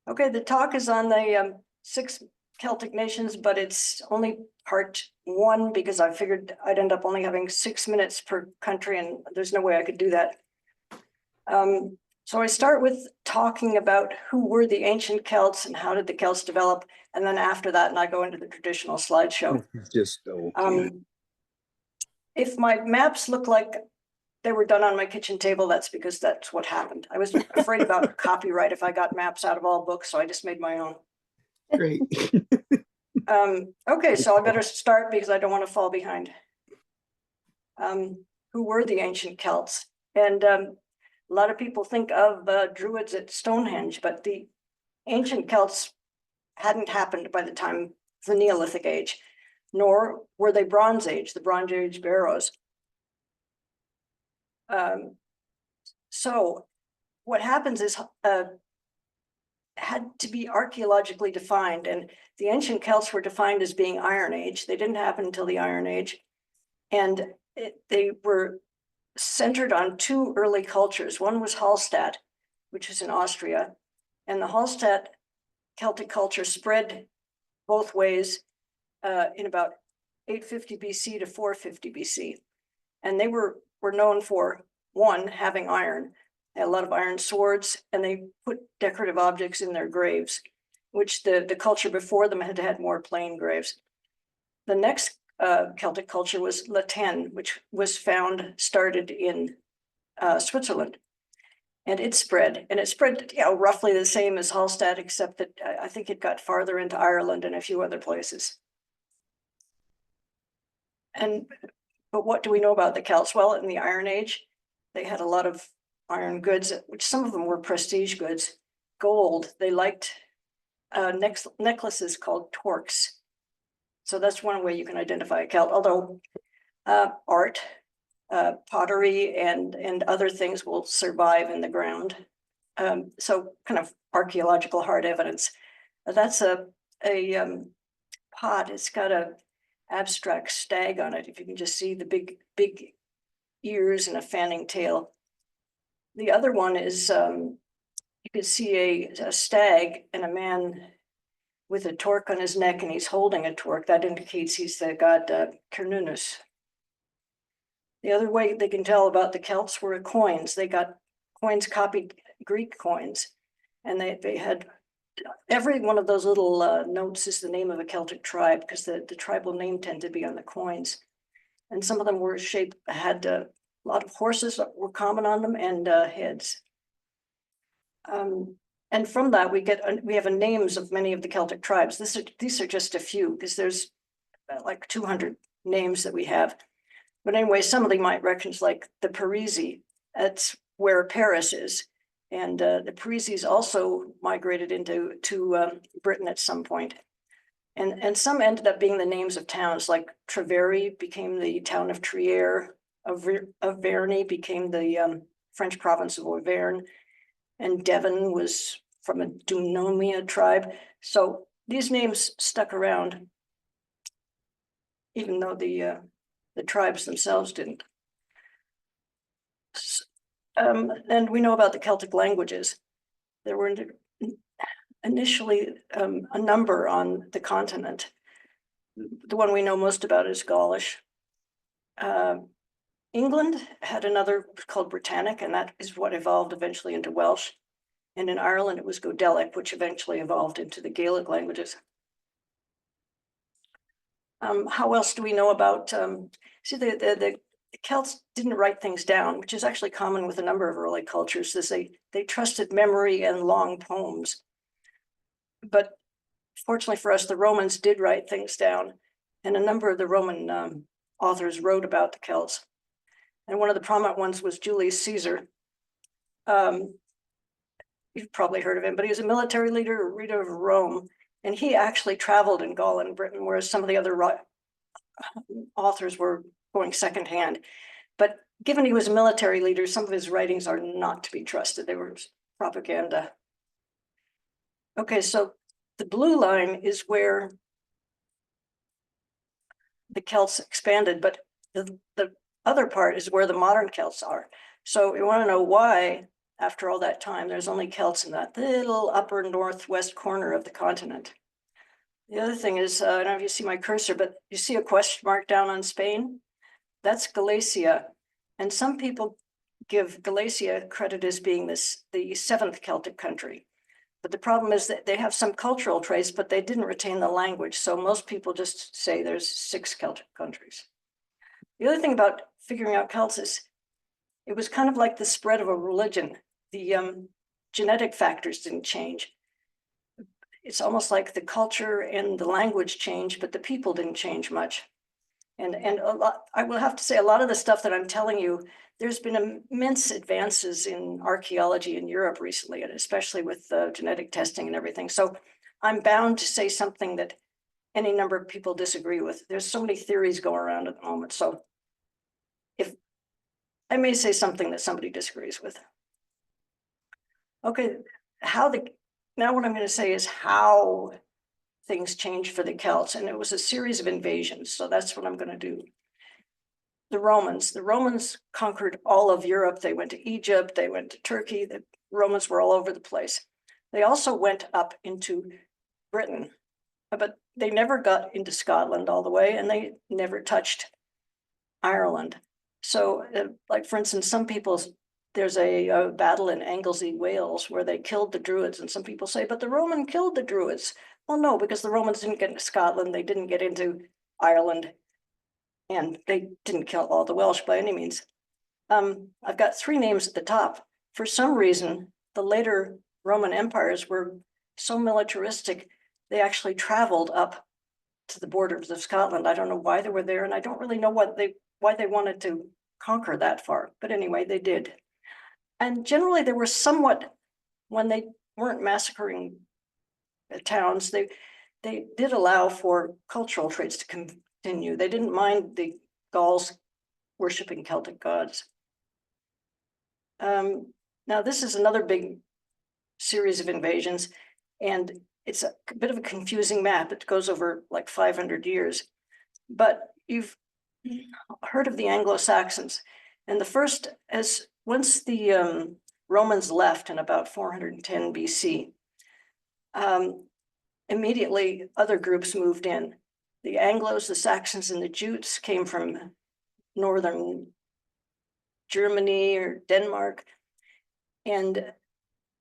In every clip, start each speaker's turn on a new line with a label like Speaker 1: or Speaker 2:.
Speaker 1: Okay, the talk is on the 6 Celtic nations, but it's only part 1 because I figured I'd end up only having 6 minutes per country, and there's no way I could do that. So I start with talking about who were the ancient Celts and how did the Celts develop, and then after that, and I go into the traditional slideshow.
Speaker 2: Just okay.
Speaker 1: If my maps look like they were done on my kitchen table, that's because that's what happened. I was afraid about copyright if I got maps out of all books, so I just made my own.
Speaker 2: Great.
Speaker 1: Okay, so I better start because I don't want to fall behind. Who were the ancient Celts? And a lot of people think of Druids at Stonehenge, but the ancient Celts hadn't happened by the time of the Neolithic Age, nor were they Bronze Age, the Bronze Age barrows. So what happens is had to be archaeologically defined, and the ancient Celts were defined as being Iron Age. They didn't happen until the Iron Age, and they were centered on 2 early cultures. One was Hallstatt, which is in Austria, and the Hallstatt Celtic culture spread both ways in about 850 BC to 450 BC, and they were known for, 1, having iron. They had a lot of iron swords, and they put decorative objects in their graves, which the culture before them had more plain graves. The next Celtic culture was Latin, which was started in Switzerland, and it spread roughly the same as Hallstatt, except that I think it got farther into Ireland and a few other places. But what do we know about the Celts? Well, in the Iron Age, they had a lot of iron goods, which some of them were prestige goods. Gold, they liked necklaces called torques. So that's one way you can identify a Celt, although art, pottery, and other things will survive in the ground. So kind of archaeological hard evidence. That's a pot. It's got a abstract stag on it. If you can just see the big ears and a fanning tail. The other one is you can see a stag and a man with a torque on his neck, and he's holding a torque. That indicates he's the god Cernunnos. The other way they can tell about the Celts were coins. They got coins copied Greek coins, and they had every one of those little notes is the name of a Celtic tribe, because the tribal name tended to be on the coins. And some of them were had a lot of horses that were common on them, and heads. And from that, we have names of many of the Celtic tribes. These are just a few, because there's like 200 names that we have. But anyway, some of them might recognize, like the Parisi. That's where Paris is. And the Parisis also migrated into Britain at some point. And some ended up being the names of towns, like Treveri became the town of Trier, Auvergne became the French province of Auvergne, and Devon was from a Dunomia tribe. So these names stuck around, even though the tribes themselves didn't. And we know about the Celtic languages. There were initially a number on the continent. The one we know most about is Gaulish. England had another called Britannic, and that is what evolved eventually into Welsh. And in Ireland, it was Godelic, which eventually evolved into the Gaelic languages. How else do we know about, see, the Celts didn't write things down, which is actually common with a number of early cultures. They trusted memory and long poems. But fortunately for us, the Romans did write things down, and a number of the Roman authors wrote about the Celts. And one of the prominent ones was Julius Caesar. You've probably heard of him, but he was a military leader of Rome, and he actually traveled in Gaul and Britain, whereas some of the other authors were going secondhand. But given he was a military leader, some of his writings are not to be trusted. They were propaganda. Okay, so the blue line is where the Celts expanded, but the other part is where the modern Celts are. So we want to know why after all that time, there's only Celts in that little upper northwest corner of the continent. The other thing is, I don't know if you see my cursor, but you see a question mark down on Spain? That's Galicia. And some people give Galicia credit as being the seventh Celtic country. But the problem is that they have some cultural traits, but they didn't retain the language. So most people just say there's 6 Celtic countries. The other thing about figuring out Celts is it was kind of like the spread of a religion. The genetic factors didn't change. It's almost like the culture and the language changed, but the people didn't change much. And a lot, I will have to say, a lot of the stuff that I'm telling you, there's been immense advances in archaeology in Europe recently, and especially with genetic testing and everything. So I'm bound to say something that any number of people disagree with. There's so many theories going around at the moment. So if I may say something that somebody disagrees with. Okay, now what I'm going to say is how things changed for the Celts, and it was a series of invasions. So that's what I'm going to do. The Romans conquered all of Europe. They went to Egypt, they went to Turkey. The Romans were all over the place. They also went up into Britain, but they never got into Scotland all the way, and they never touched Ireland. So like, for instance, there's a battle in Anglesey, Wales, where they killed the Druids, and some people say, but the Roman killed the Druids. Well, no, because the Romans didn't get into Scotland, they didn't get into Ireland, and they didn't kill all the Welsh by any means. I've got 3 names at the top. For some reason, the later Roman empires were so militaristic, they actually traveled up to the borders of Scotland. I don't know why they were there, and I don't really know why they wanted to conquer that far. But anyway, they did. And generally, they were somewhat, when they weren't massacring towns, they did allow for cultural traits to continue. They didn't mind the Gauls worshiping Celtic gods. Now, this is another big series of invasions, and it's a bit of a confusing map. It goes over like 500 years, but you've heard of the Anglo-Saxons. And the first, once the Romans left in about 410 BC, immediately other groups moved in. The Anglos, the Saxons, and the Jutes came from northern Germany or Denmark, and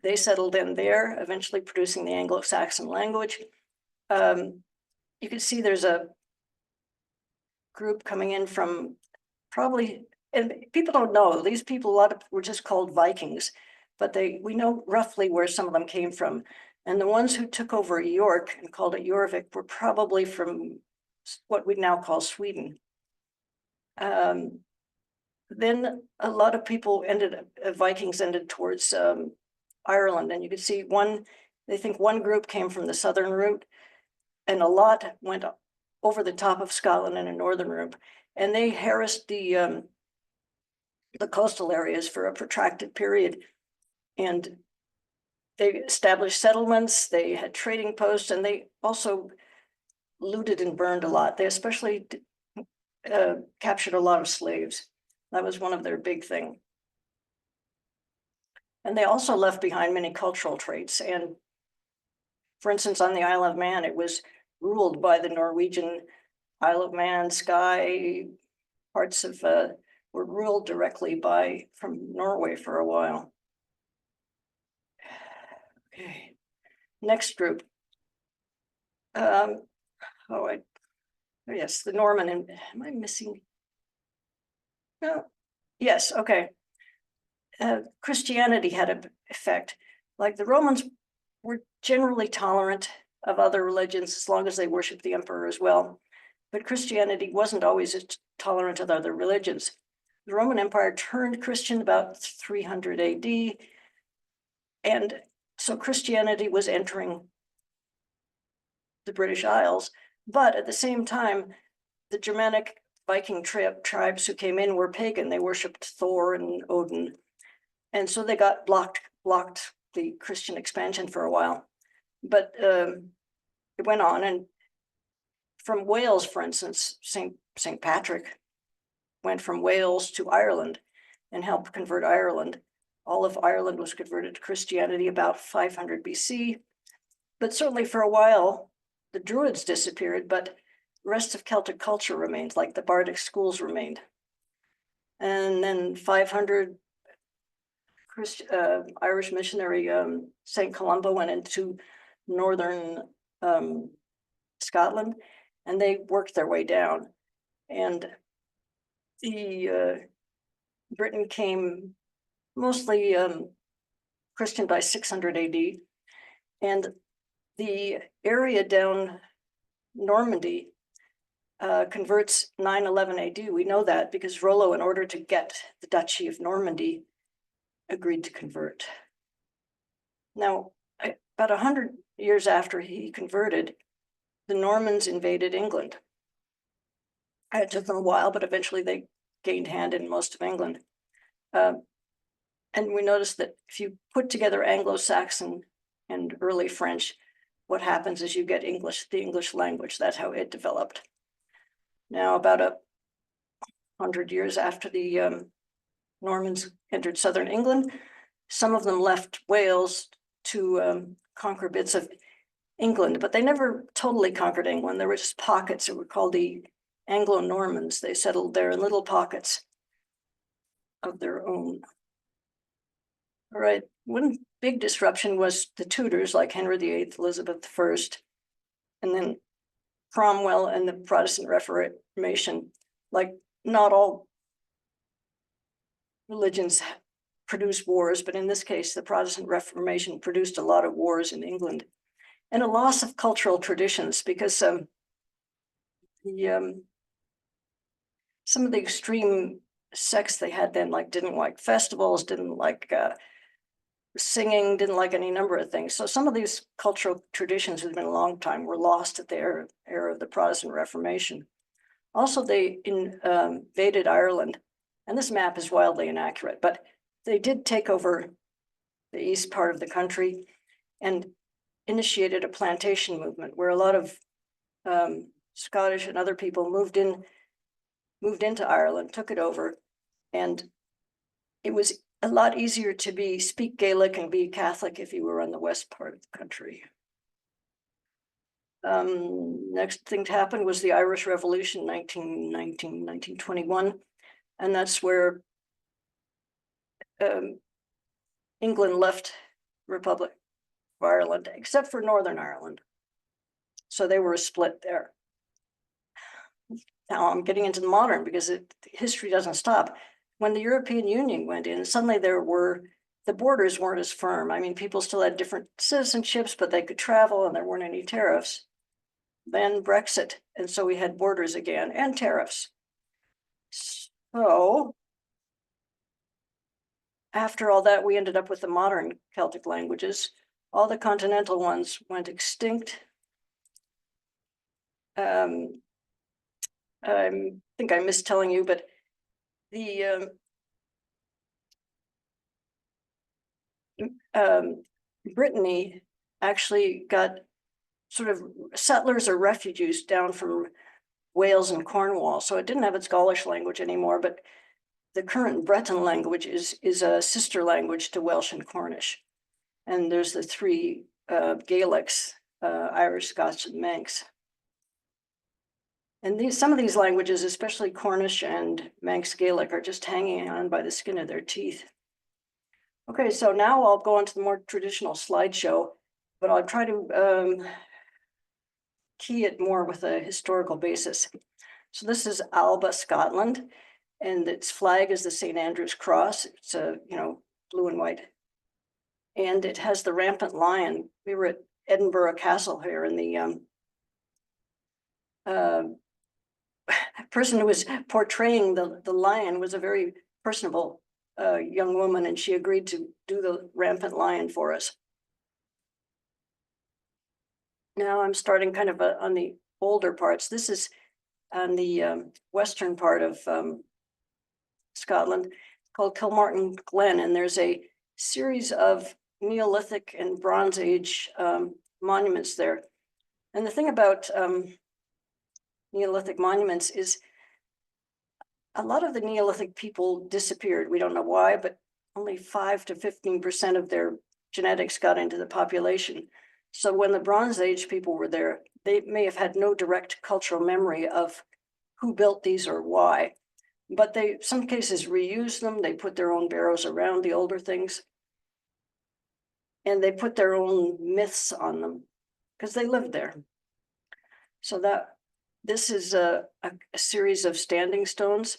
Speaker 1: they settled in there, eventually producing the Anglo-Saxon language. You can see there's a group coming in from probably, and people don't know, these people, a lot of were just called Vikings, but we know roughly where some of them came from. And the ones who took over York and called it Jorvik were probably from what we now call Sweden. Then a lot of people Vikings ended towards Ireland, and you can see they think one group came from the southern route, and a lot went over the top of Scotland in a northern route, and they harassed the coastal areas for a protracted period. And they established settlements, they had trading posts, and they also looted and burned a lot. They especially captured a lot of slaves. That was one of their big things. And they also left behind many cultural traits. And for instance, on the Isle of Man, it was ruled by the Norwegian Isle of Man, Skye, parts of were ruled directly from Norway for a while. Okay, next group. Yes, the Norman, and am I missing? No, yes, okay. Christianity had an effect. Like, the Romans were generally tolerant of other religions as long as they worshiped the emperor as well. But Christianity wasn't always tolerant of other religions. The Roman Empire turned Christian about 300 AD. And so Christianity was entering the British Isles. But at the same time, the Germanic Viking tribes who came in were pagan. They worshipped Thor and Odin. And so they got blocked the Christian expansion for a while. But it went on, and from Wales, for instance, St. Patrick went from Wales to Ireland and helped convert Ireland. all of Ireland was converted to Christianity about 500 BC. But certainly for a while, the Druids disappeared, but the rest of Celtic culture remained, like the Bardic schools remained. And then 500 Irish missionary St. Columba went into northern Scotland, and they worked their way down. And the Britain came mostly Christian by 600 AD, and the area down Normandy converts 911 AD. We know that because Rollo, in order to get the Duchy of Normandy, agreed to convert. Now, about 100 years after he converted, the Normans invaded England. It took them a while, but eventually they gained hand in most of England. And we noticed that if you put together Anglo-Saxon and early French, what happens is you get English, the English language. That's how it developed. Now, about 100 years after the Normans entered southern England, some of them left Wales to conquer bits of England, but they never totally conquered England. There were just pockets that were called the Anglo-Normans. They settled there in little pockets of their own. All right, one big disruption was the Tudors, like Henry VIII, Elizabeth I, and then Cromwell and the Protestant Reformation. Like, not all religions produce wars, but in this case, the Protestant Reformation produced a lot of wars in England, and a loss of cultural traditions, because some of the extreme sects they had then, like, didn't like festivals, didn't like singing, didn't like any number of things. So some of these cultural traditions that had been a long time were lost at the era of the Protestant Reformation. Also, they invaded Ireland, and this map is wildly inaccurate, but they did take over the east part of the country and initiated a plantation movement where a lot of Scottish and other people moved into Ireland, took it over, and it was a lot easier to speak Gaelic and be Catholic if you were on the west part of the country. Next thing to happen was the Irish Revolution, 1921, and that's where England left Republic of Ireland, except for Northern Ireland. So they were a split there. Now I'm getting into the modern because history doesn't stop. When the European Union went in, suddenly the borders weren't as firm. I mean, people still had different citizenships, but they could travel and there weren't any tariffs. Then Brexit, and so we had borders again and tariffs. So after all that, we ended up with the modern Celtic languages. All the continental ones went extinct. I think I missed telling you, but the Brittany actually got sort of settlers or refugees down from Wales and Cornwall. So it didn't have its Gaulish language anymore, but the current Breton language is a sister language to Welsh and Cornish. And there's the three Gaelics, Irish, Scots, and Manx. And some of these languages, especially Cornish and Manx Gaelic, are just hanging on by the skin of their teeth. Okay, so now I'll go on to the more traditional slideshow, but I'll try to key it more with a historical basis. So this is Alba, Scotland, and its flag is the St. Andrew's Cross. It's blue and white. And it has the rampant lion. We were at Edinburgh Castle here, and the person who was portraying the lion was a very personable young woman, and she agreed to do the rampant lion for us. Now I'm starting kind of on the older parts. This is on the western part of Scotland, called Kilmartin Glen, and there's a series of Neolithic and Bronze Age monuments there. And the thing about Neolithic monuments is a lot of the Neolithic people disappeared. We don't know why, but only 5 to 15% of their genetics got into the population. So when the Bronze Age people were there, they may have had no direct cultural memory of who built these or why, but they, some cases, reused them. They put their own barrows around the older things, and they put their own myths on them because they lived there. So that this is a series of standing stones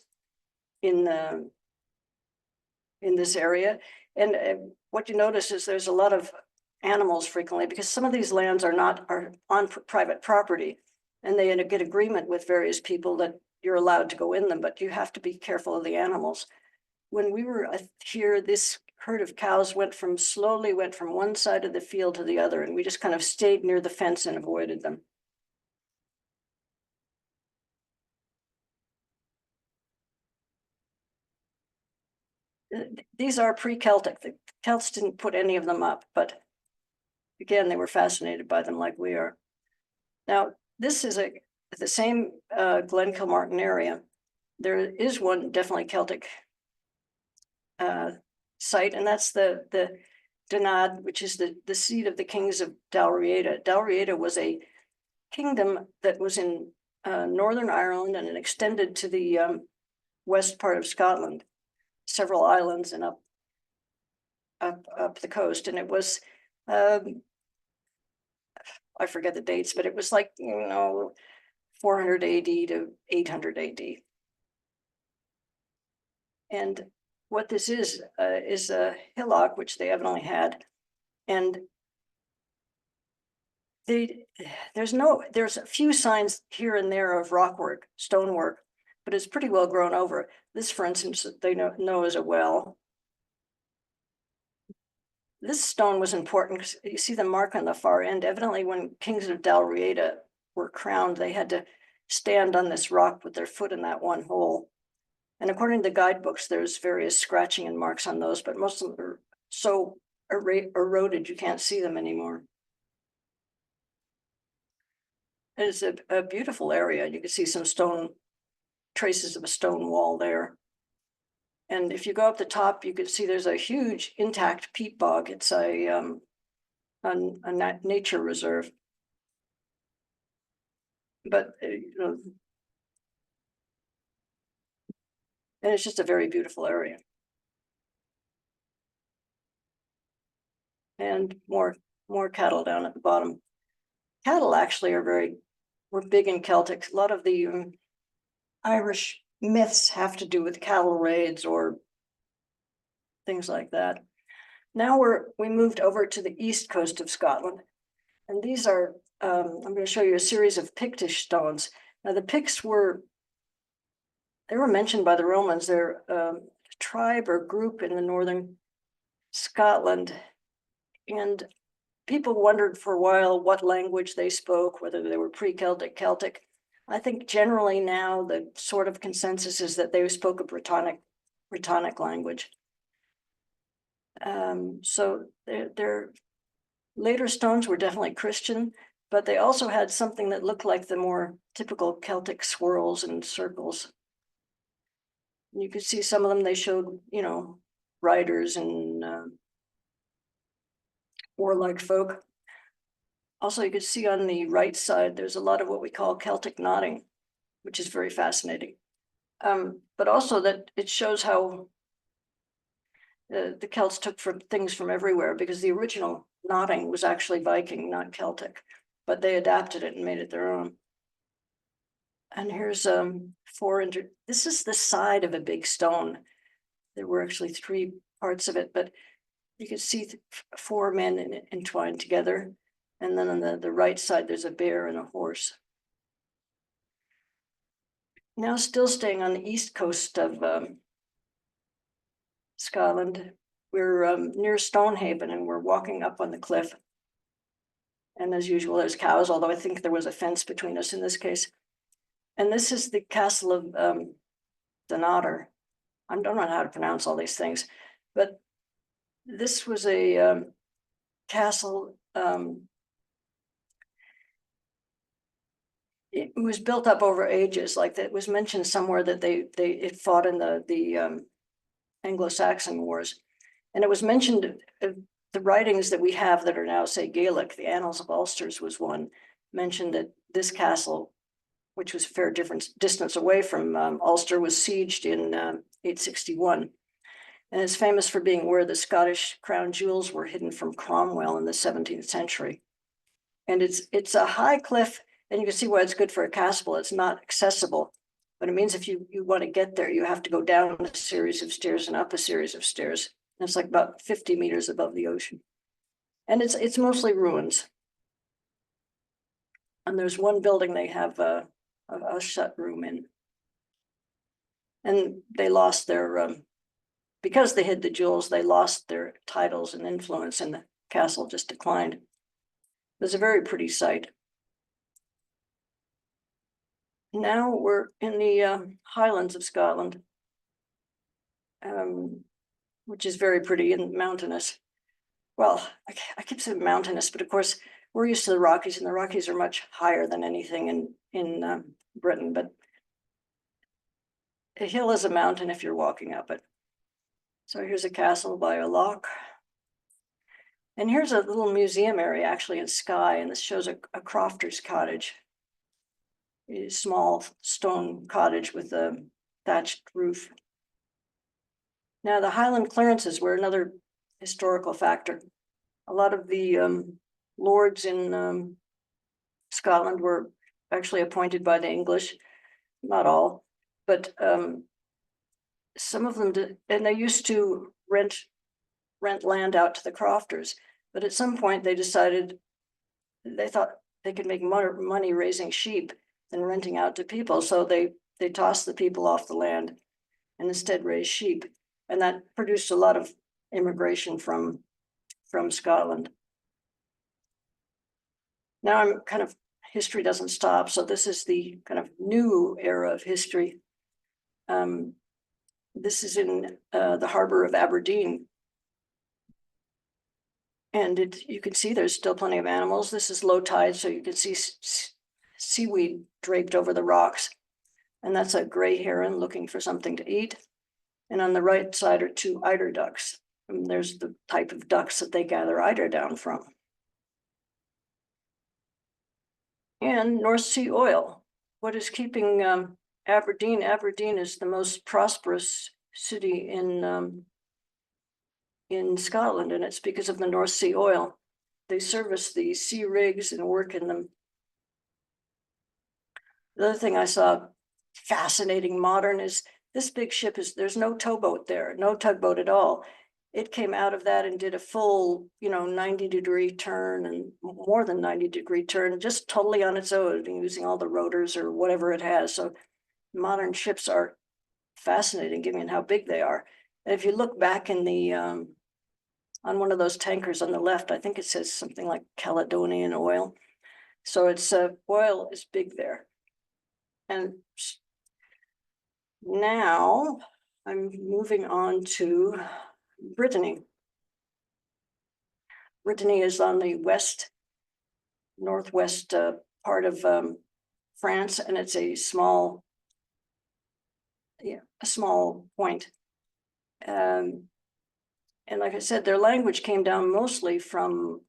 Speaker 1: in this area. And what you notice is there's a lot of animals frequently, because some of these lands are on private property, and they get agreement with various people that you're allowed to go in them, but you have to be careful of the animals. When we were here, this herd of cows slowly went from one side of the field to the other, and we just kind of stayed near the fence and avoided them. These are pre-Celtic. The Celts didn't put any of them up, but again, they were fascinated by them like we are. Now, this is the same Glen Kilmartin area. There is one definitely Celtic site, and that's the Donad, which is the seat of the kings of Dalriada. Dalriada was a kingdom that was in Northern Ireland, and it extended to the west part of Scotland, several islands and up the coast. And it was, I forget the dates, but it was like, 400 AD to 800 AD. And what this is a hillock, which they evidently had. And there's a few signs here and there of rockwork, stonework, but it's pretty well grown over. This, for instance, they know as a well. This stone was important because you see the mark on the far end. Evidently, when kings of Dalriada were crowned, they had to stand on this rock with their foot in that one hole. And according to the guidebooks, there's various scratching and marks on those, but most of them are so eroded you can't see them anymore. It's a beautiful area. You can see some traces of a stone wall there. And if you go up the top, you can see there's a huge intact peat bog. It's a nature reserve. But, and it's just a very beautiful area. And more cattle down at the bottom. Cattle actually were big in Celtic. A lot of the Irish myths have to do with cattle raids or things like that. Now we moved over to the east coast of Scotland, and these are I'm going to show you a series of Pictish stones. Now the Picts were mentioned by the Romans. They're a tribe or group in the northern Scotland, and people wondered for a while what language they spoke, whether they were pre-Celtic, Celtic. I think generally now the sort of consensus is that they spoke a Brittonic language. So their later stones were definitely Christian, but they also had something that looked like the more typical Celtic swirls and circles. You could see some of them, they showed, riders and warlike folk. Also, you could see on the right side, there's a lot of what we call Celtic knotting, which is very fascinating. But also that it shows how the Celts took things from everywhere, because the original knotting was actually Viking, not Celtic, but they adapted it and made it their own. And here's this is the side of a big stone. There were actually 3 parts of it, but you can see 4 men entwined together. And then on the right side, there's a bear and a horse. Now, still staying on the east coast of Scotland, we're near Stonehaven, and we're walking up on the cliff. And as usual, there's cows, although I think there was a fence between us in this case. And this is the castle of Donader. I don't know how to pronounce all these things, but this was a castle. It was built up over ages. Like it was mentioned somewhere that it fought in the Anglo-Saxon wars. And it was mentioned, the writings that we have that are now, say, Gaelic, the Annals of Ulster's was one, mentioned that this castle, which was a fair distance away from Ulster, was sieged in 861. And it's famous for being where the Scottish crown jewels were hidden from Cromwell in the 17th century. And it's a high cliff, and you can see why it's good for a castle. It's not accessible, but it means if you want to get there, you have to go down a series of stairs and up a series of stairs. And it's like about 50 meters above the ocean. And it's mostly ruins. And there's one building they have a shut room in. And they lost their, because they hid the jewels, they lost their titles and influence, and the castle just declined. It was a very pretty sight. Now we're in the Highlands of Scotland, which is very pretty and mountainous. Well, I keep saying mountainous, but of course we're used to the Rockies, and the Rockies are much higher than anything in Britain. But a hill is a mountain if you're walking up it. So here's a castle by a loch. And here's a little museum area actually in Skye, and this shows a crofter's cottage. A small stone cottage with a thatched roof. Now the Highland clearances were another historical factor. A lot of the lords in Scotland were actually appointed by the English, not all, but some of them did, and they used to rent land out to the crofters. But at some point they decided, they thought they could make more money raising sheep than renting out to people. So they tossed the people off the land and instead raised sheep. And that produced a lot of immigration from Scotland. Now I'm kind of, history doesn't stop. So this is the kind of new era of history. This is in the harbor of Aberdeen. And you can see there's still plenty of animals. This is low tide, so you can see seaweed draped over the rocks. And that's a gray heron looking for something to eat. And on the right side are two eider ducks. And there's the type of ducks that they gather eider down from. And North Sea oil. What is keeping Aberdeen? Aberdeen is the most prosperous city in Scotland, and it's because of the North Sea oil. They service the sea rigs and work in them. The other thing I saw fascinating modern is this big ship there's no towboat there, no tugboat at all. It came out of that and did a full, 90-degree turn and more than 90-degree turn, just totally on its own, using all the rotors or whatever it has. So modern ships are fascinating, given how big they are. And if you look back in the, on one of those tankers on the left, I think it says something like Caledonian oil. So it's oil is big there. And now I'm moving on to Brittany. Brittany is on the northwest part of France, and it's a small point. And like I said, their language came down mostly from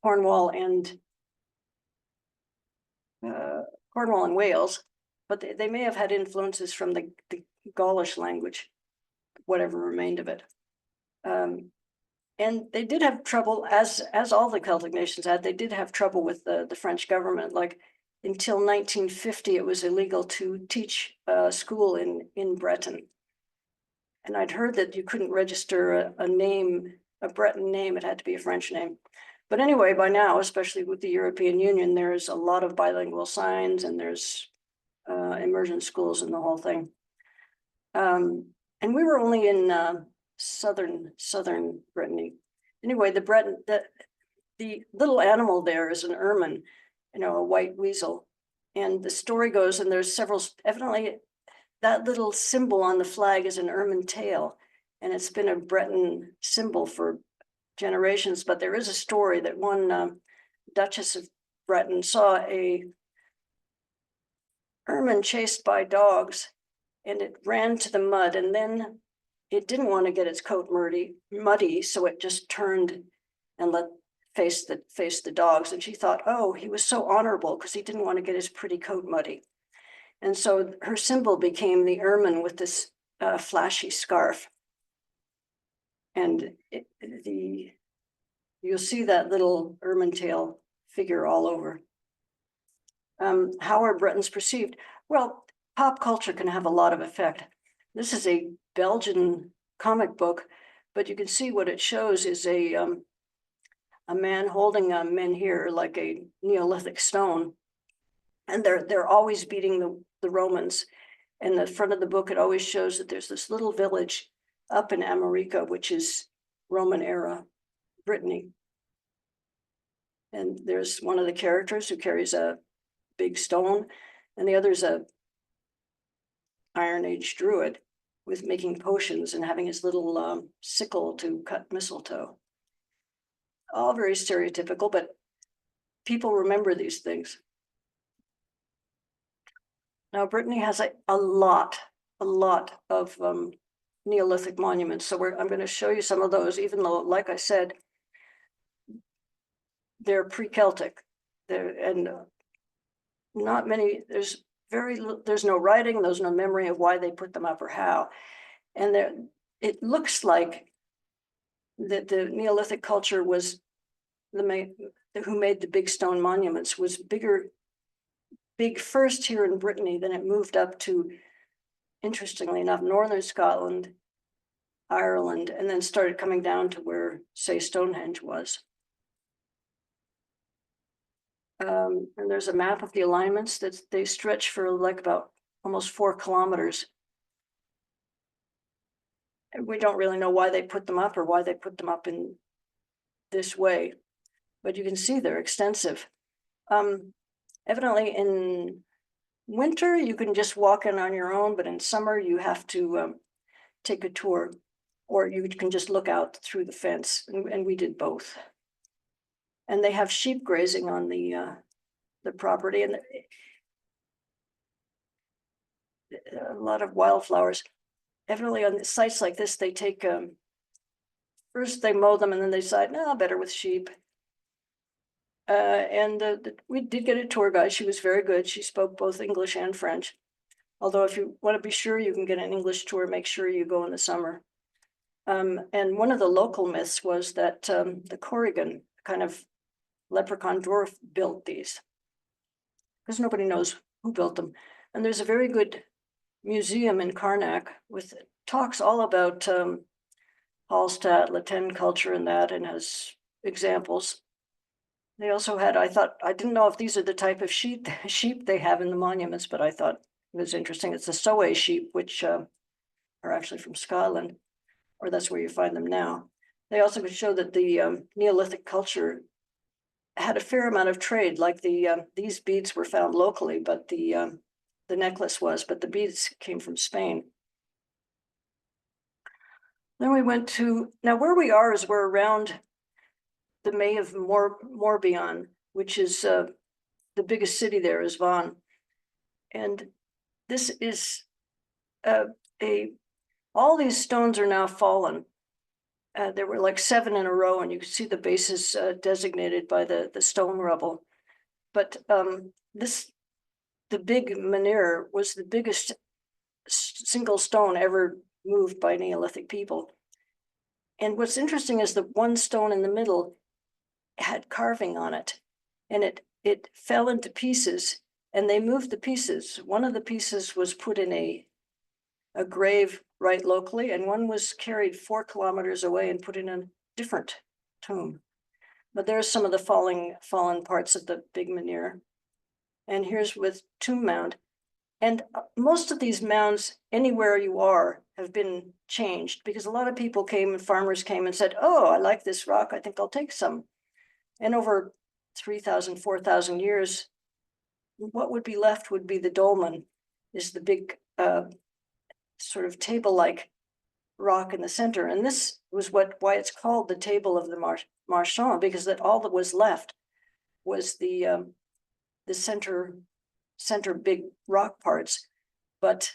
Speaker 1: Cornwall and Wales, but they may have had influences from the Gaulish language, whatever remained of it. And they did have trouble, as all the Celtic nations had, they did have trouble with the French government. Like until 1950, it was illegal to teach school in Breton. And I'd heard that you couldn't register a name, a Breton name, it had to be a French name. But anyway, by now, especially with the European Union, there's a lot of bilingual signs and there's immersion schools and the whole thing. And we were only in southern Brittany. Anyway, the little animal there is an ermine, a white weasel. And the story goes, and there's several, evidently that little symbol on the flag is an ermine tail, and it's been a Breton symbol for generations. But there is a story that one Duchess of Breton saw a ermine chased by dogs, and it ran to the mud, and then it didn't want to get its coat muddy, so it just turned and face the dogs. And she thought, oh, he was so honorable because he didn't want to get his pretty coat muddy. And so her symbol became the ermine with this flashy scarf. And you'll see that little ermine tail figure all over. How are Bretons perceived? Well, pop culture can have a lot of effect. This is a Belgian comic book, but you can see what it shows is a man holding a menhir, like a Neolithic stone, and they're always beating the Romans. In the front of the book, it always shows that there's this little village up in America, which is Roman era Brittany. And there's one of the characters who carries a big stone, and the other's a Iron Age druid with making potions and having his little sickle to cut mistletoe. All very stereotypical, but people remember these things. Now, Brittany has a lot of Neolithic monuments. So I'm going to show you some of those, even though, like I said, they're pre-Celtic. And not many, there's no writing, there's no memory of why they put them up or how. And it looks like that the Neolithic culture was who made the big stone monuments was big first here in Brittany, then it moved up to, interestingly enough, northern Scotland, Ireland, and then started coming down to where, say, Stonehenge was. And there's a map of the alignments that they stretch for like about almost 4 kilometers. And we don't really know why they put them up or why they put them up in this way, but you can see they're extensive. Evidently in winter, you can just walk in on your own, but in summer you have to take a tour, or you can just look out through the fence, and we did both. And they have sheep grazing on the property, and a lot of wildflowers. Evidently on sites like this, they take, first they mow them and then they decide, no, better with sheep. And we did get a tour guide. She was very good. She spoke both English and French. Although if you want to be sure you can get an English tour, make sure you go in the summer. And one of the local myths was that the Corrigan, kind of leprechaun dwarf, built these, because nobody knows who built them. And there's a very good museum in Karnak with talks all about Hallstatt, Latin culture and that, and has examples. They also had, I didn't know if these are the type of sheep they have in the monuments, but I thought it was interesting. It's the Soay sheep, which are actually from Scotland, or that's where you find them now. They also could show that the Neolithic culture had a fair amount of trade, like these beads were found locally, but the necklace was, but the beads came from Spain. Then we went to, now where we are is we're around the May of Morbihan, which is the biggest city there is Vaughan. And this is all these stones are now fallen. There were like 7 in a row, and you can see the bases designated by the stone rubble. But the big menhir was the biggest single stone ever moved by Neolithic people. And what's interesting is the one stone in the middle had carving on it, and it fell into pieces, and they moved the pieces. One of the pieces was put in a grave right locally, and one was carried 4 kilometers away and put in a different tomb. But there's some of the fallen parts of the big menhir. And here's with tomb mound. And most of these mounds, anywhere you are, have been changed, because a lot of people came and farmers came and said, oh, I like this rock, I think I'll take some. And over 3,000, 4,000 years, what would be left would be the dolmen, is the big sort of table-like rock in the center. And this was why it's called the table of the Marchand, because that all that was left was the center big rock parts. But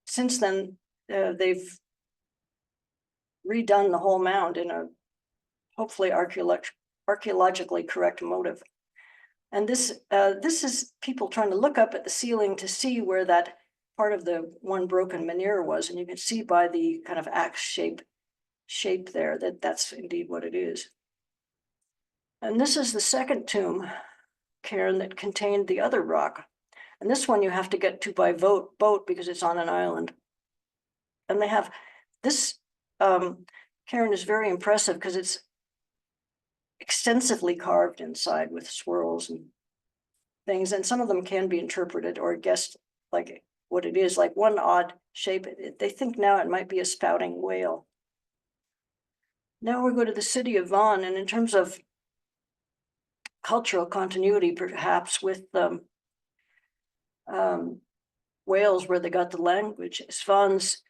Speaker 1: since then, they've redone the whole mound in a hopefully archaeologically correct motive. And this is people trying to look up at the ceiling to see where that part of the one broken menhir was. And you can see by the kind of axe shape there that that's indeed what it is. And this is the second tomb cairn that contained the other rock. And this one you have to get to by boat because it's on an island. And they have this cairn is very impressive because it's extensively carved inside with swirls and things. And some of them can be interpreted or guessed like what it is, like one odd shape. They think now it might be a spouting whale. Now we go to the city of Vaughan, and in terms of cultural continuity, perhaps with Wales, where they got the language, Vaughan's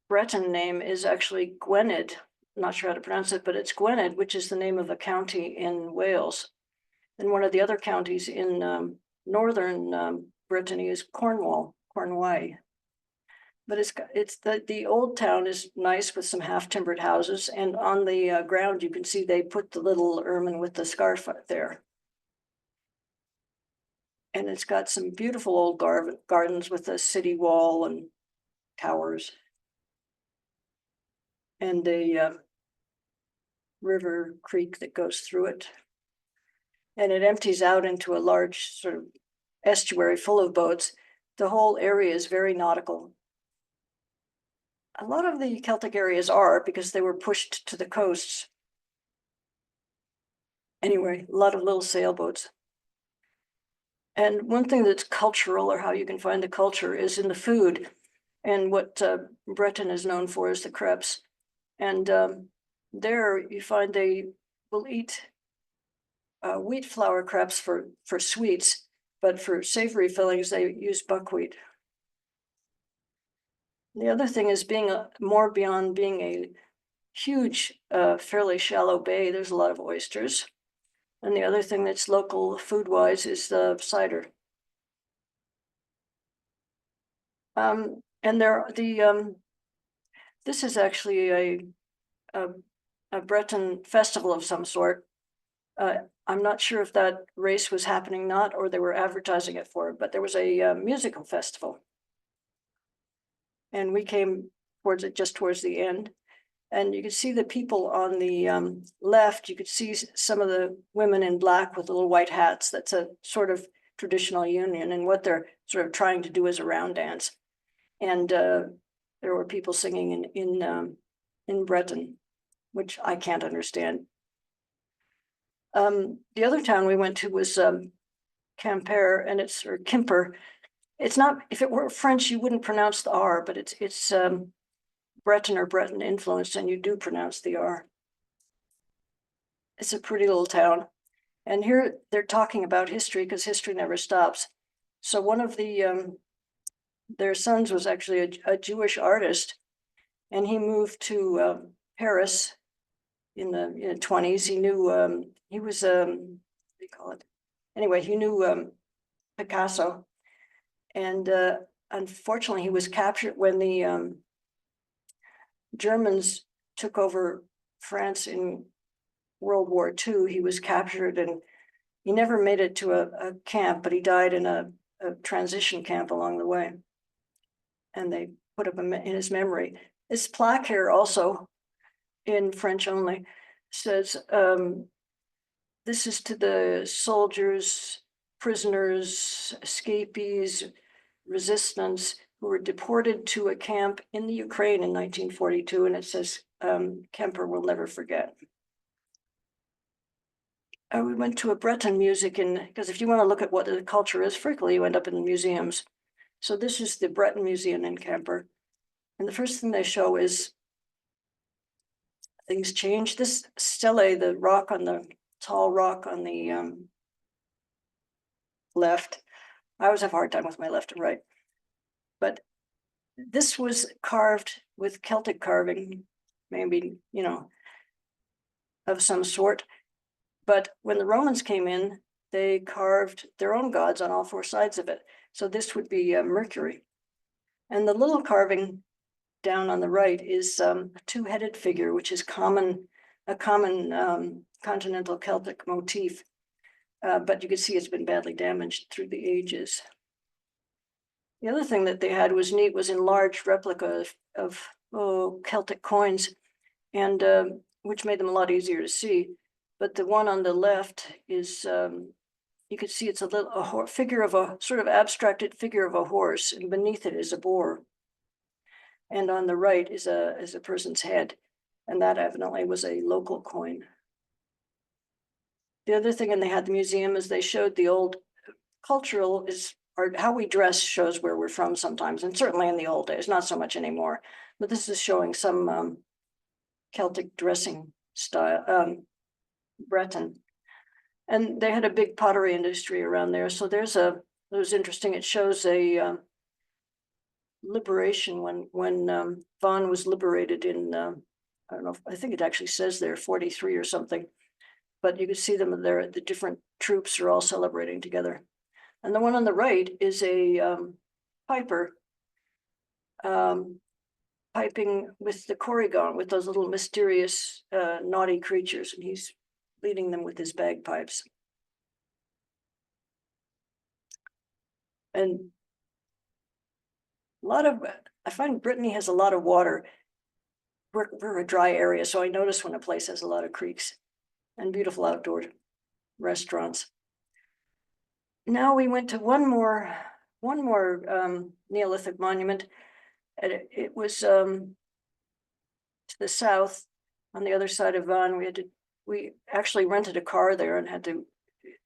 Speaker 1: Breton name is actually Gwynedd. I'm not sure how to pronounce it, but it's Gwynedd, which is the name of a county in Wales. And one of the other counties in northern Brittany is Cornwall. But it's the old town is nice with some half-timbered houses, and on the ground you can see they put the little ermine with the scarf there. And it's got some beautiful old gardens with a city wall and towers. And a river creek that goes through it. And it empties out into a large sort of estuary full of boats. The whole area is very nautical. A lot of the Celtic areas are because they were pushed to the coasts. Anyway, a lot of little sailboats. And one thing that's cultural, or how you can find the culture, is in the food. And what Breton is known for is the crepes. And there you find they will eat wheat flour crepes for sweets, but for savory fillings, they use buckwheat. The other thing is being more beyond being a huge, fairly shallow bay, there's a lot of oysters. And the other thing that's local food-wise is the cider. And this is actually a Breton festival of some sort. I'm not sure if that race was happening not, or they were advertising it for it, but there was a musical festival. And we came towards it just towards the end. And you could see the people on the left, you could see some of the women in black with little white hats. That's a sort of traditional union, and what they're sort of trying to do is a round dance. And there were people singing in Breton, which I can't understand. The other town we went to was Quimper, and it's or Quimper. It's not, if it were French, you wouldn't pronounce the R, but it's Breton or Breton influenced, and you do pronounce the R. It's a pretty little town. And here they're talking about history because history never stops. So one of their sons was actually a Jewish artist, and he moved to Paris in the 20s. He knew, he was, what do you call it? Anyway, he knew Picasso. And unfortunately, he was captured when the Germans took over France in World War II. He was captured and he never made it to a camp, but he died in a transition camp along the way. And they put up in his memory. This plaque here also, in French only, says, this is to the soldiers, prisoners, escapees, resistance who were deported to a camp in the Ukraine in 1942, and it says, Kemper will never forget. We went to a Breton music, because if you want to look at what the culture is, frequently you end up in the museums. So this is the Breton Museum in Kemper. And the first thing they show is things change. This stele, the rock on the tall rock on the left, I always have a hard time with my left and right. But this was carved with Celtic carving, maybe, you know, of some sort. But when the Romans came in, they carved their own gods on all four sides of it. So this would be Mercury. And the little carving down on the right is a two-headed figure, which is a common continental Celtic motif. But you can see it's been badly damaged through the ages. The other thing that they had was neat, was enlarged replica of Celtic coins, and which made them a lot easier to see. But the one on the left is, you can see it's a figure of a sort of abstracted figure of a horse, and beneath it is a boar. And on the right is a person's head, and that evidently was a local coin. The other thing, and they had the museum, is they showed the old cultural or how we dress shows where we're from sometimes, and certainly in the old days, not so much anymore. But this is showing some Celtic dressing style, Breton. And they had a big pottery industry around there. So it was interesting. It shows a liberation when Vaughan was liberated in, I don't know, I think it actually says there 43 or something. But you can see them there, the different troops are all celebrating together. And the one on the right is a piper piping with the corrigan, with those little mysterious naughty creatures, and he's leading them with his bagpipes. And I find Brittany has a lot of water. We're a dry area, so I notice when a place has a lot of creeks and beautiful outdoor restaurants. Now we went to one more Neolithic monument, and it was to the south, on the other side of Vaughan. We actually rented a car there and had to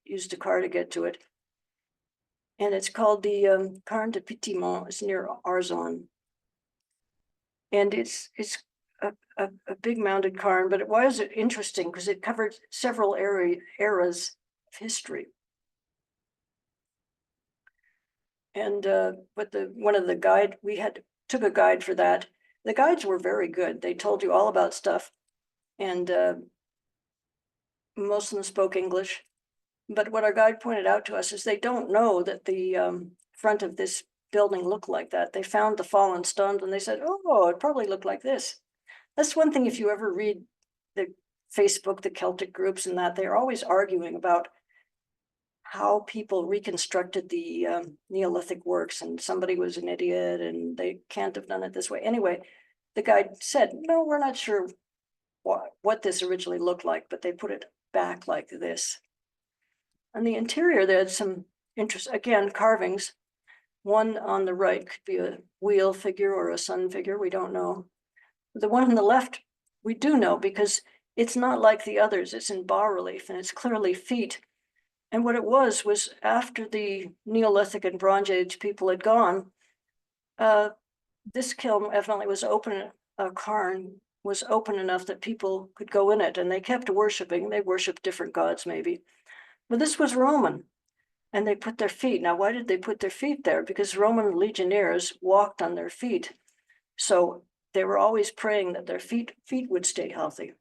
Speaker 1: use the car to get to it. And it's called the Cairn de Pitimont. It's near Arzon. And it's a big mounted cairn, but why is it interesting? Because it covered several eras of history. And but one of the guide, took a guide for that. The guides were very good. They told you all about stuff, and most of them spoke English. But what our guide pointed out to us is they don't know that the front of this building looked like that. They found the fallen stones and they said, oh, it probably looked like this. That's one thing, if you ever read the Facebook, the Celtic groups and that, they're always arguing about how people reconstructed the Neolithic works, and somebody was an idiot and they can't have done it this way. Anyway, the guide said, no, we're not sure what this originally looked like, but they put it back like this. On the interior, there had some interest, again, carvings. One on the right could be a wheel figure or a sun figure, we don't know. The one on the left, we do know, because it's not like the others. It's in bas-relief and it's clearly feet. And what it was after the Neolithic and Bronze Age people had gone, this kiln evidently was open, a cairn was open enough that people could go in it, and they kept worshiping. They worshiped different gods maybe. But this was Roman, and they put their feet. Now, why did they put their feet there? Because Roman legionnaires walked on their feet. So they were always praying that their feet would stay healthy.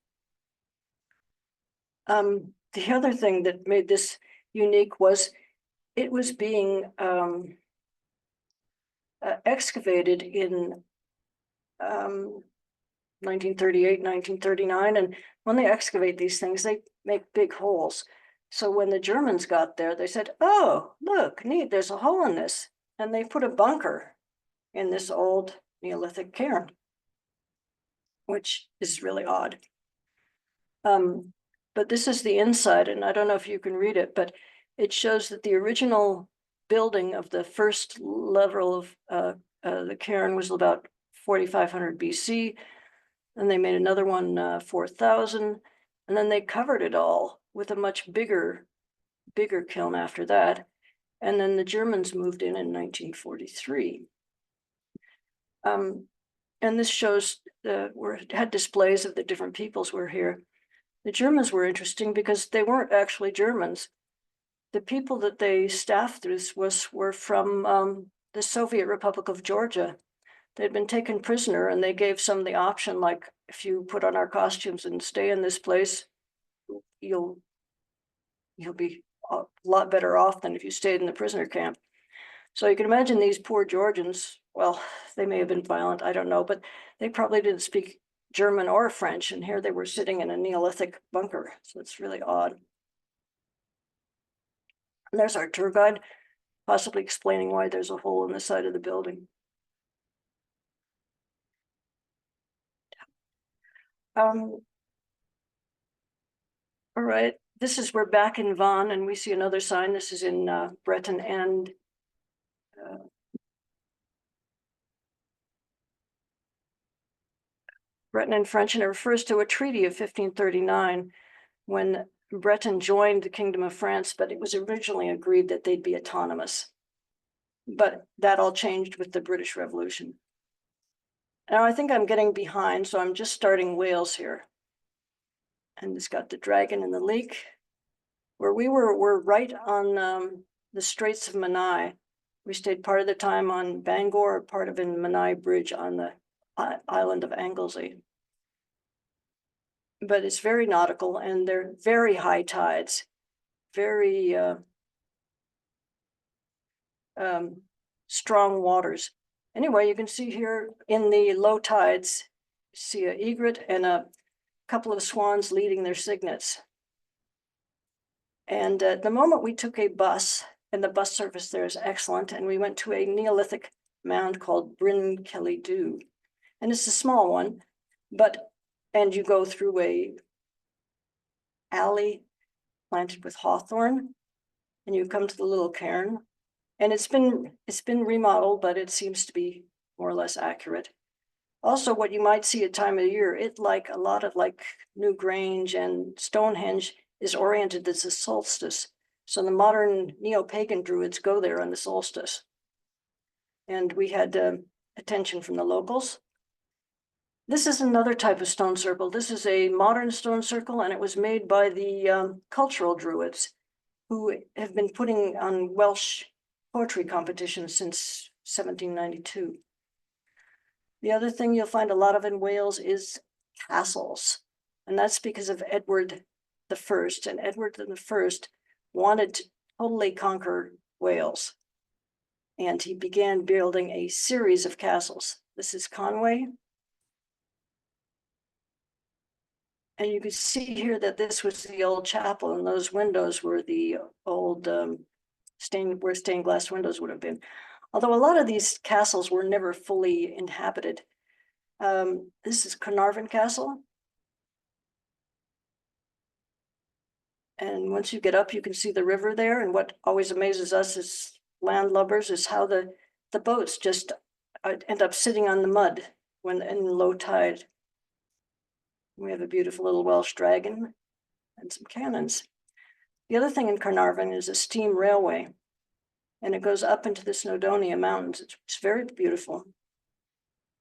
Speaker 1: The other thing that made this unique was it was being excavated in 1938, 1939. And when they excavate these things, they make big holes. So when the Germans got there, they said, oh, look, neat, there's a hole in this. And they put a bunker in this old Neolithic cairn, which is really odd. But this is the inside, and I don't know if you can read it, but it shows that the original building of the first level of the cairn was about 4,500 BC. And they made another one 4,000. And then they covered it all with a much bigger kiln after that. And then the Germans moved in 1943. And this shows had displays of the different peoples were here. The Germans were interesting because they weren't actually Germans. The people that they staffed this were from the Soviet Republic of Georgia. They'd been taken prisoner, and they gave some the option, like, if you put on our costumes and stay in this place, you'll be a lot better off than if you stayed in the prisoner camp. So you can imagine these poor Georgians well, they may have been violent, I don't know, but they probably didn't speak German or French, and here they were sitting in a Neolithic bunker, so it's really odd. And there's our tour guide, possibly explaining why there's a hole in the side of the building. All right, we're back in Vaughan, and we see another sign. This is in Breton and French, and it refers to a treaty of 1539 when Breton joined the Kingdom of France, but it was originally agreed that they'd be autonomous. But that all changed with the British Revolution. Now I think I'm getting behind, so I'm just starting Wales here. And it's got the dragon and the leek. Where we're right on the Straits of Menai. We stayed part of the time on Bangor, part of in Menai Bridge on the island of Anglesey. But it's very nautical, and they're very high tides, very strong waters. Anyway, you can see here in the low tides, see an egret and a couple of swans leading their cygnets. And at the moment we took a bus, and the bus service there is excellent, and we went to a Neolithic mound called Bryn Celly Dhu. And it's a small one, and you go through a alley planted with hawthorn, and you come to the little cairn. And it's been remodeled, but it seems to be more or less accurate. Also, what you might see at time of year, it like a lot of like Newgrange and Stonehenge is oriented as a solstice. So the modern neo-pagan druids go there on the solstice. And we had attention from the locals. This is another type of stone circle. This is a modern stone circle, and it was made by the cultural druids who have been putting on Welsh poetry competitions since 1792. The other thing you'll find a lot of in Wales is castles, and that's because of Edward I. And Edward I wanted to totally conquer Wales, and he began building a series of castles. This is Conway. And you can see here that this was the old chapel, and those windows were the old stained glass windows would have been. Although a lot of these castles were never fully inhabited. This is Carnarvon Castle. And once you get up, you can see the river there. And what always amazes us as landlubbers is how the boats just end up sitting on the mud when in low tide. We have a beautiful little Welsh dragon and some cannons. The other thing in Carnarvon is a steam railway, and it goes up into the Snowdonia Mountains. It's very beautiful.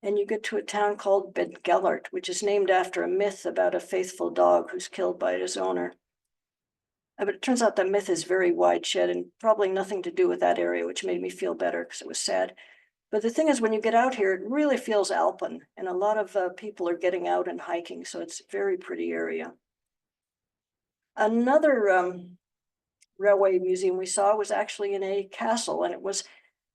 Speaker 1: And you get to a town called Bedgellert, which is named after a myth about a faithful dog who's killed by his owner. But it turns out that myth is very widespread and probably nothing to do with that area, which made me feel better because it was sad. But the thing is, when you get out here, it really feels alpine, and a lot of people are getting out and hiking, so it's a very pretty area. Another railway museum we saw was actually in a castle, and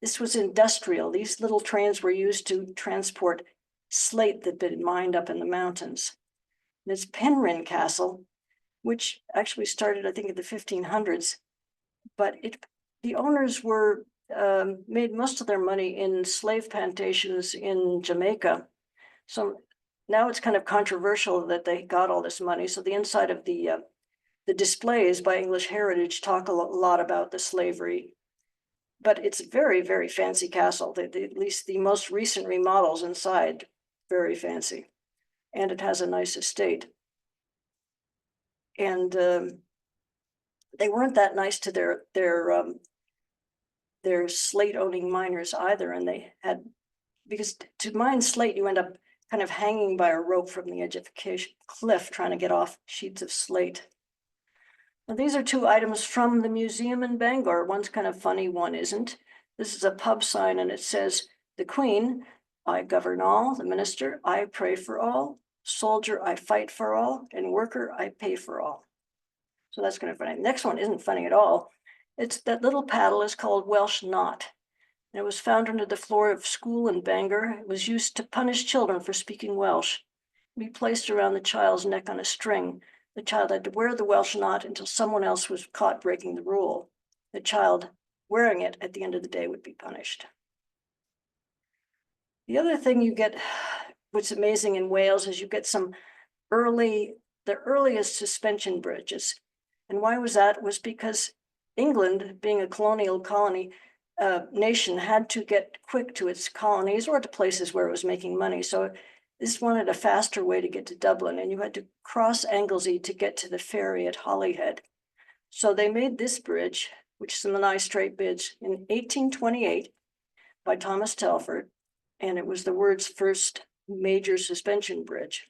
Speaker 1: this was industrial. These little trains were used to transport slate that had been mined up in the mountains. And it's Penryn Castle, which actually started, I think, in the 1500s, but the owners were made most of their money in slave plantations in Jamaica. So now it's kind of controversial that they got all this money. So the inside of the displays by English Heritage talk a lot about the slavery, but it's a very, very fancy castle. At least the most recent remodels inside, very fancy, and it has a nice estate. And they weren't that nice to their slate owning miners either. And they had, because to mine slate, you end up kind of hanging by a rope from the edge of a cliff trying to get off sheets of slate. Now, these are two items from the museum in Bangor. One's kind of funny, one isn't. This is a pub sign, and it says, "The Queen, I govern all. The minister, I pray for all. Soldier, I fight for all. And worker, I pay for all." So that's kind of funny. Next one isn't funny at all. It's that little paddle is called Welsh knot. It was found under the floor of school in Bangor. It was used to punish children for speaking Welsh. It be placed around the child's neck on a string. The child had to wear the Welsh knot until someone else was caught breaking the rule. The child wearing it at the end of the day would be punished. The other thing you get, what's amazing in Wales, is you get some the earliest suspension bridges. And why was that? It was because England, being a colonial colony nation, had to get quick to its colonies or to places where it was making money. So this wanted a faster way to get to Dublin, and you had to cross Anglesey to get to the ferry at Holyhead. So they made this bridge, which is the Menai Strait Bridge, in 1828 by Thomas Telford, and it was the world's first major suspension bridge.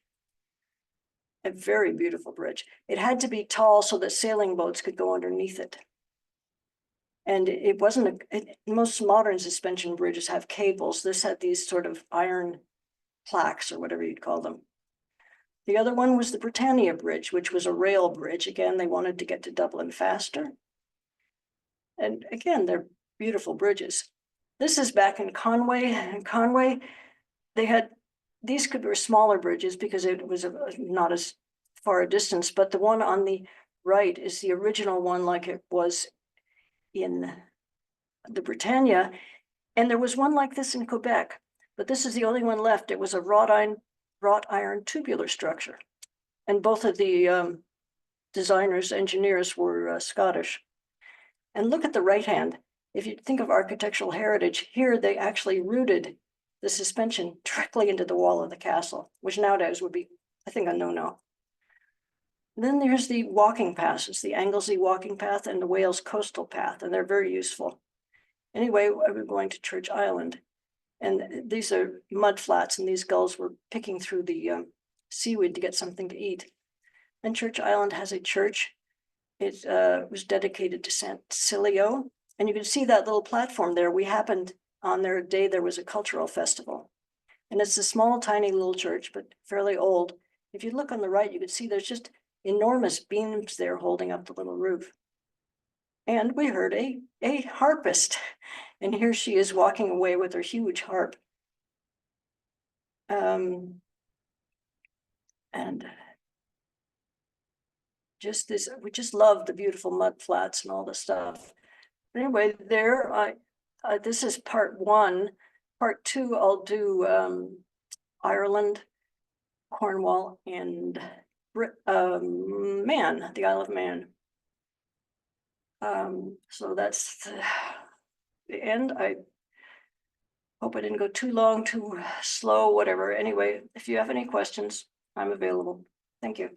Speaker 1: A very beautiful bridge. It had to be tall so that sailing boats could go underneath it. And it wasn't, most modern suspension bridges have cables. This had these sort of iron plaques or whatever you'd call them. The other one was the Britannia Bridge, which was a rail bridge. Again, they wanted to get to Dublin faster. And again, they're beautiful bridges. This is back in Conway. In Conway, they had, these could be smaller bridges because it was not as far a distance, but the one on the right is the original one like it was in the Britannia. And there was one like this in Quebec, but this is the only one left. It was a wrought iron tubular structure. And both of the designers, engineers were Scottish. And look at the right hand. If you think of architectural heritage, here they actually rooted the suspension directly into the wall of the castle, which nowadays would be, I think, a no-no. Then there's the walking paths, the Anglesey walking path and the Wales coastal path, and they're very useful. Anyway, we're going to Church Island, and these are mud flats, and these gulls were picking through the seaweed to get something to eat. And Church Island has a church. It was dedicated to St. Cilio, and you can see that little platform there. We happened on their day, there was a cultural festival. And it's a small, tiny little church, but fairly old. If you look on the right, you can see there's just enormous beams there holding up the little roof. And we heard a harpist, and here she is walking away with her huge harp. And just this, we just love the beautiful mud flats and all the stuff. Anyway, there, this is part one. Part two, I'll do Ireland, Cornwall, and Man, the Isle of Man. So that's the end. I hope I didn't go too long, too slow, whatever. Anyway, if you have any questions, I'm available. Thank you.